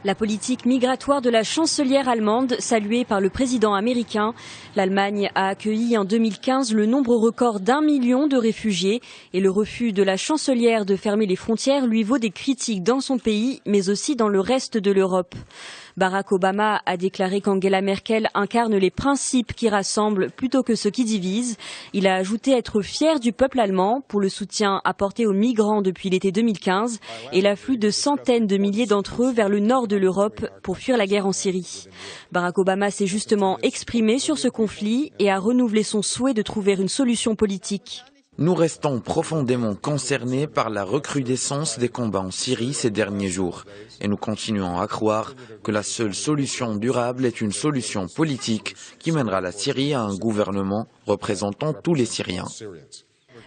La politique migratoire de la chancelière allemande, saluée par le président américain. L'Allemagne a accueilli en 2015 le nombre record d'1 million de réfugiés et le refus de la chancelière de fermer les frontières lui vaut des critiques dans son pays, mais aussi dans le reste de l'Europe. Barack Obama a déclaré qu'Angela Merkel incarne les principes qui rassemblent plutôt que ceux qui divisent. Il a ajouté être fier du peuple allemand pour le soutien apporté aux migrants depuis l'été 2015 et l'afflux de centaines de milliers d'entre eux vers le nord de l'Europe pour fuir la guerre en Syrie. Barack Obama s'est justement exprimé sur ce conflit et a renouvelé son souhait de trouver une solution politique. Nous restons profondément concernés par la recrudescence des combats en Syrie ces derniers jours et nous continuons à croire que la seule solution durable est une solution politique qui mènera la Syrie à un gouvernement représentant tous les Syriens.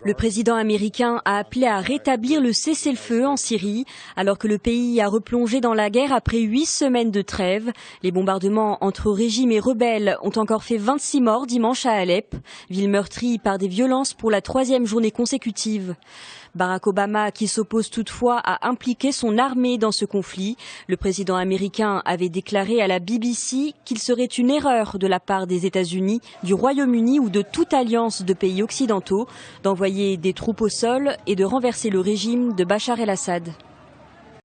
Le président américain a appelé à rétablir le cessez-le-feu en Syrie, alors que le pays a replongé dans la guerre après 8 semaines de trêve. Les bombardements entre régime et rebelles ont encore fait 26 morts dimanche à Alep, ville meurtrie par des violences pour la 3e journée consécutive. Barack Obama, qui s'oppose toutefois à impliquer son armée dans ce conflit, le président américain avait déclaré à la BBC qu'il serait une erreur de la part des États-Unis, du Royaume-Uni ou de toute alliance de pays occidentaux d'envoyer des troupes au sol et de renverser le régime de Bachar el-Assad.